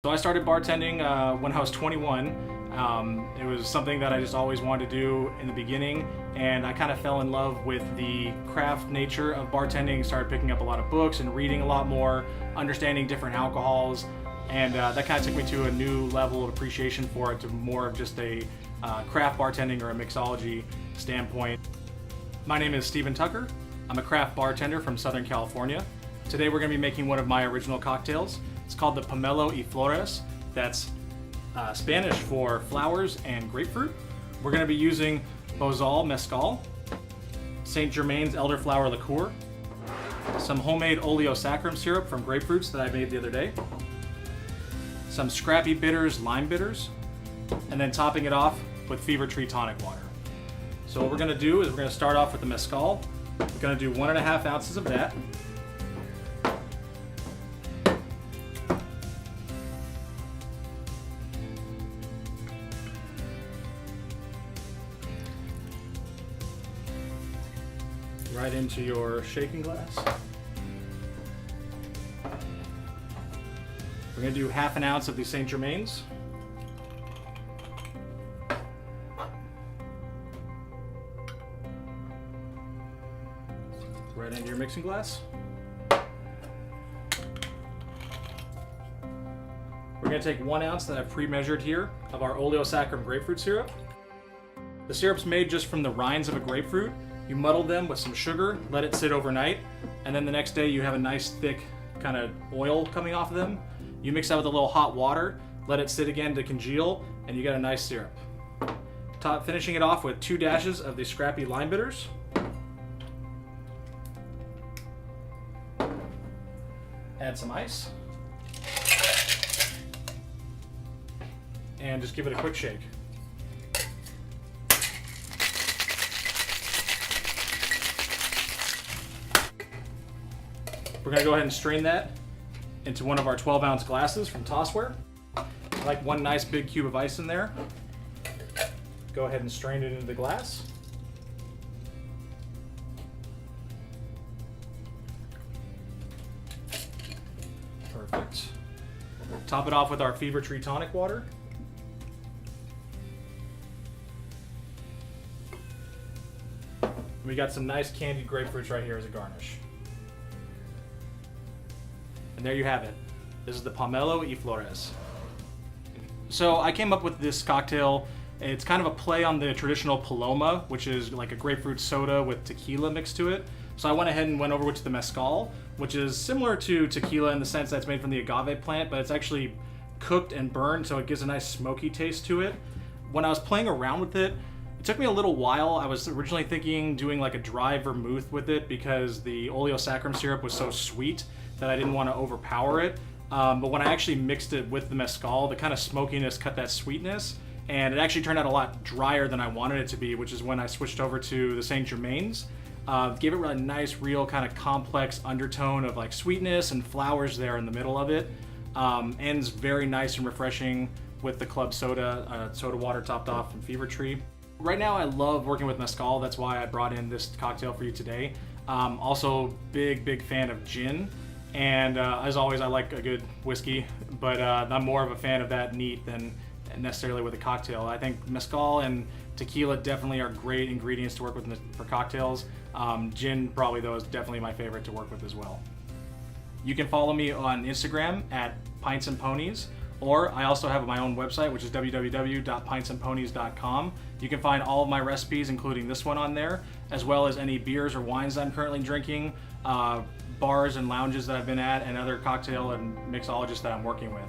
So I started bartending when I was 21. It was something that I just always wanted to do in the beginning, and I kind of fell in love with the craft nature of bartending, started picking up a lot of books and reading a lot more, understanding different alcohols, and that kind of took me to a new level of appreciation for it, to more of just a craft bartending or a mixology standpoint. My name is Stephen Tucker. I'm a craft bartender from Southern California. Today we're going to be making one of my original cocktails. It's called the Pomelo y Flores. That's Spanish for flowers and grapefruit. We're going to be using Bozal Mezcal, St. Germain's elderflower liqueur, some homemade oleosaccharum syrup from grapefruits that I made the other day, some Scrappy Bitters lime bitters, and then topping it off with Fever Tree tonic water. So what we're going to do is we're going to start off with the mezcal. We're going to do 1.5 ounces of that. Right into your shaking glass. We're going to do 1/2 ounce of the St. Germain's. Right into your mixing glass. We're going to take 1 ounce that I've pre-measured here of our oleosaccharum grapefruit syrup. The syrup's made just from the rinds of a grapefruit. You muddle them with some sugar, let it sit overnight, and then the next day you have a nice thick kind of oil coming off of them. You mix that with a little hot water, let it sit again to congeal, and you get a nice syrup. Finishing it off with 2 dashes of the Scrappy lime bitters. Add some ice. And just give it a quick shake. We're going to go ahead and strain that into one of our 12-ounce glasses from TOSSWARE. I like one nice big cube of ice in there. Go ahead and strain it into the glass. Perfect. Top it off with our Fever Tree tonic water. We got some nice candied grapefruits right here as a garnish. And there you have it. This is the Pomelo y Flores. So I came up with this cocktail. It's kind of a play on the traditional Paloma, which is like a grapefruit soda with tequila mixed to it. So I went ahead and went over to the mezcal, which is similar to tequila in the sense that it's made from the agave plant, but it's actually cooked and burned, so it gives a nice smoky taste to it. When I was playing around with it, it took me a little while. I was originally thinking doing like a dry vermouth with it because the oleosaccharum syrup was so sweet that I didn't want to overpower it. But when I actually mixed it with the mezcal, the kind of smokiness cut that sweetness, and it actually turned out a lot drier than I wanted it to be, which is when I switched over to the St. Germain's. Gave it a nice, real kind of complex undertone of like sweetness and flowers there in the middle of it. Ends very nice and refreshing with the club soda, soda water topped off from Fever Tree. Right now I love working with mezcal, that's why I brought in this cocktail for you today. Also big fan of gin. And as always, I like a good whiskey, but I'm more of a fan of that neat than necessarily with a cocktail. I think mezcal and tequila definitely are great ingredients to work with for cocktails. Gin probably though is definitely my favorite to work with as well. You can follow me on Instagram at Pints and Ponies, or I also have my own website, which is www.pintsandponies.com. You can find all of my recipes, including this one on there, as well as any beers or wines I'm currently drinking, bars and lounges that I've been at, and other cocktail and mixologists that I'm working with.